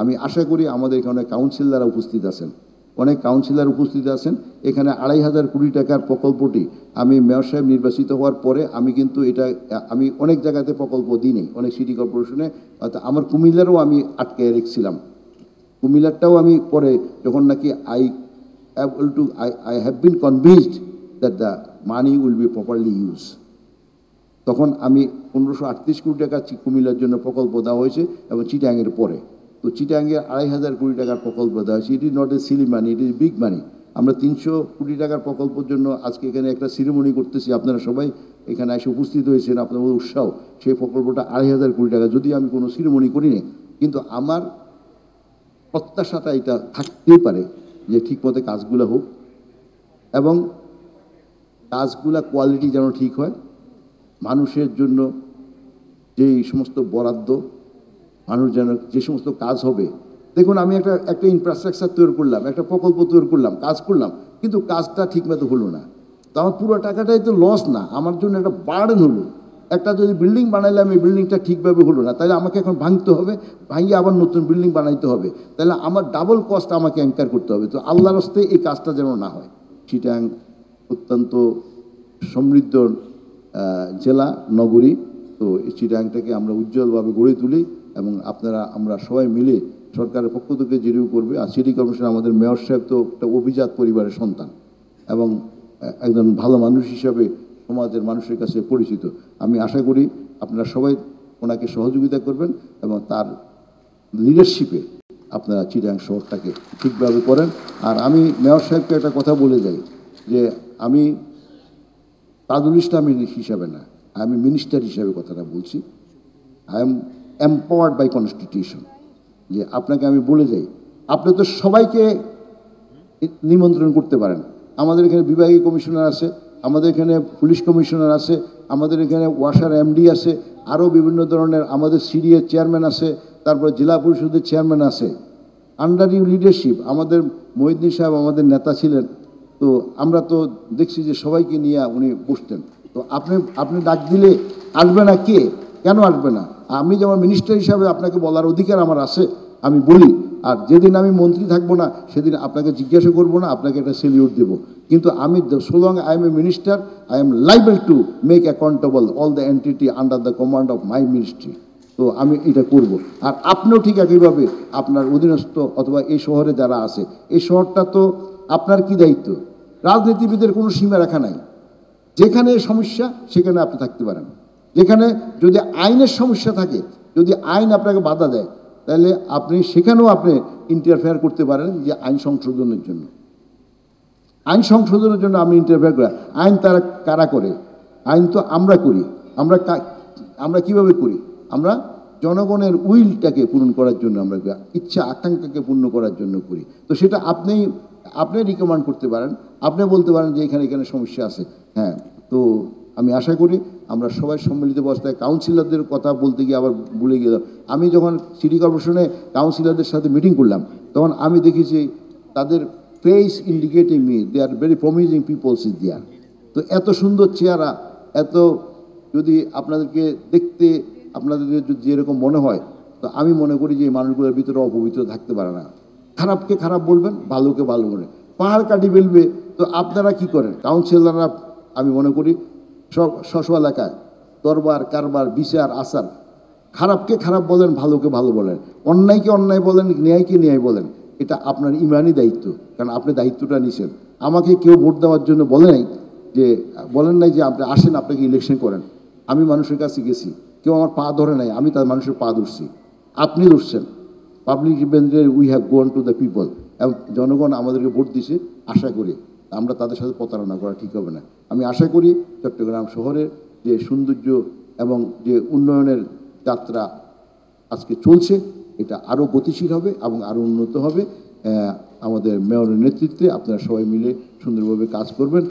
আমি আশা করি আমাদের এখানে কাউন্সিলররা উপস্থিত আছেন, অনেক কাউন্সিলর উপস্থিত আছেন। এখানে 2,500 কোটি টাকার প্রকল্পটি আমি মেয়র সাহেব নির্বাচিত হওয়ার পরে আমি কিন্তু এটা আমি অনেক জায়গাতে প্রকল্প দিই নাই, অনেক সিটি কর্পোরেশনে। আমার কুমিল্লারও আমি আটকে রেখেছিলাম, কুমিল্লারটাও আমি পরে যখন নাকি I have been convinced that the money will be properly use, তখন আমি 1538 কোটি টাকা কুমিল্লার জন্য প্রকল্প দেওয়া হয়েছে এবং চিটাগাংয়ের পরে। তো চিটাগাংয়ে 2,500 কোটি টাকার প্রকল্প দেওয়া হয়েছে। It is not a Seely money, it is big মানি। আমরা 300 কোটি টাকার প্রকল্পের জন্য আজকে এখানে একটা সিরিমনি করতেছি, আপনারা সবাই এখানে এসে উপস্থিত হয়েছেন, আপনাদের উৎসাহ। সেই প্রকল্পটা 2,500 কোটি টাকা, যদি আমি কোনো সিরিমনি করিনি, কিন্তু আমার প্রত্যাশাটা এটা থাকতেই পারে যে ঠিকমতো কাজগুলো হোক এবং কাজগুলা কোয়ালিটি যেন ঠিক হয়। মানুষের জন্য যেই সমস্ত বরাদ্দ, মানুষ যেন যে সমস্ত কাজ হবে, দেখুন আমি একটা ইনফ্রাস্ট্রাকচার তৈরি করলাম, একটা প্রকল্প তৈরি করলাম, কাজ করলাম, কিন্তু কাজটা ঠিকমতো হলো না, তো আমার পুরো টাকাটাই তো লস না, আমার জন্য একটা বার্ডেন হলো। একটা যদি বিল্ডিং বানাইলাম, এই বিল্ডিংটা ঠিকভাবে হলো না, তাহলে আমাকে এখন ভাঙতে হবে, ভাঙিয়ে আবার নতুন বিল্ডিং বানাইতে হবে, তাহলে আমার ডাবল কস্ট আমাকে অ্যাঙ্কার করতে হবে। তো আল্লাহর হস্তে এই কাজটা যেন না হয়। চিটাগাং অত্যন্ত সমৃদ্ধ জেলা, নগরী। তো এই চিটাগাংটাকে আমরা উজ্জ্বলভাবে গড়ে তুলি এবং আমরা সবাই মিলে সরকারের পক্ষ থেকে যেটিও করবে। আর সিটি কর্পোরেশন আমাদের মেয়র সাহেব তো একটা অভিজাত পরিবারের সন্তান এবং একজন ভালো মানুষ হিসাবে সমাজের মানুষের কাছে পরিচিত। আমি আশা করি আপনারা সবাই ওনাকে সহযোগিতা করবেন এবং তার লিডারশিপে আপনারা চিটাগাং শহরটাকে ঠিকভাবে করেন। আর আমি মেয়র সাহেবকে একটা কথা বলে যাই যে আমি তাজুল ইসলামের হিসাবে না, আমি মিনিস্টার হিসাবে কথাটা বলছি। I am empowered by constitution. যে আপনাকে আমি বলে যাই, আপনি তো সবাইকে নিমন্ত্রণ করতে পারেন। আমাদের এখানে বিভাগীয় কমিশনার আছে, আমাদের এখানে পুলিশ কমিশনার আছে, আমাদের এখানে ওয়াসার এমডি আছে, আরও বিভিন্ন ধরনের আমাদের সিডিএর চেয়ারম্যান আছে, তারপরে জেলা পরিষদের চেয়ারম্যান আছে। আন্ডার ইউ লিডারশিপ আমাদের মহিউদ্দিন সাহেব আমাদের নেতা ছিলেন, তো আমরা তো দেখছি যে সবাইকে নিয়ে উনি বসতেন। তো আপনি ডাক দিলে আসবে না কে, কেন আসবে না? আমি যেমন মিনিস্টার হিসাবে আপনাকে বলার অধিকার আমার আছে, আমি বলি। আর যেদিন আমি মন্ত্রী থাকবো না সেদিন আপনাকে জিজ্ঞাসা করবো না, আপনাকে একটা সেলিউট দেবো। কিন্তু আমি so long I M a minister, I am liable to make accountable all the entity under the command of my ministry. তো আমি এটা করব। আর আপনিও ঠিক একইভাবে আপনার অধীনস্থ অথবা এই শহরে যারা আছে, এই শহরটা তো আপনার কি দায়িত্ব? রাজনীতিবিদের কোনো সীমা রেখা নাই, যেখানে সমস্যা সেখানে আপনি থাকতে পারেন। যেখানে যদি আইনের সমস্যা থাকে, যদি আইন আপনাকে বাধা দেয়, তাহলে আপনি সেখানেও আপনি ইন্টারফেয়ার করতে পারেন যে আইন সংশোধনের জন্য। আইন সংশোধনের জন্য আমি ইন্টারফেয়ার করি। আইন তারা কারা করে? আইন তো আমরা করি। আমরা কিভাবে করি? আমরা জনগণের উইলটাকে পূরণ করার জন্য, আমরা ইচ্ছা আকাঙ্ক্ষাকে পূর্ণ করার জন্য করি। তো সেটা আপনি রিকমেন্ড করতে পারেন, আপনি বলতে পারেন যে এখানে সমস্যা আছে। হ্যাঁ, তো আমি আশা করি আমরা সবাই সম্মিলিত অবস্থায়, কাউন্সিলরদের কথা বলতে গিয়ে আবার ভুলে গেলাম। আমি যখন সিটি কর্পোরেশনে কাউন্সিলরদের সাথে মিটিং করলাম, তখন আমি দেখেছি তাদের face indicating me they are very promising peoples is there. তো এত সুন্দর চেহারা, এত যদি আপনাদেরকে দেখতে আপনাদের যদি যেরকম মনে হয়, তো আমি মনে করি যে এই মানুষগুলোর ভিতরে অপবিত্র থাকতে পারে না। খারাপকে খারাপ বলবেন, ভালোকে ভালো বলবেন, পাহাড় কাটি ফেলবে। তো আপনারা কি করেন কাউন্সিলররা? আমি মনে করি স্ব এলাকায় দরবার কারবার বিচার আচার, খারাপকে খারাপ বলেন, ভালোকে ভালো বলেন, অন্যায়কে অন্যায় বলেন, ন্যায়কে ন্যায় বলেন। এটা আপনার ইমানই দায়িত্ব, কারণ আপনি দায়িত্বটা নিছেন। আমাকে কেউ ভোট দেওয়ার জন্য বলেন নাই যে আপনি আসেন, আপনাকে ইলেকশন করেন। আমি মানুষের কাছে গেছি, কেউ আমার পা ধরে নাই, আমি তার মানুষের পা ধরছি। আপনি ধরছেন। Public representative we have gone to the people. এবং জনগণ আমাদেরকে ভোট দিছে, আশা করি আমরা তাদের সাথে প্রতারণা করা ঠিক হবে না। আমি আশা করি চট্টগ্রাম শহরের যে সৌন্দর্য এবং যে উন্নয়নের যাত্রা আজকে চলছে, এটা আরও গতিশীল হবে এবং আরও উন্নত হবে। আমাদের মেয়রের নেতৃত্বে আপনারা সবাই মিলে সুন্দরভাবে কাজ করবেন।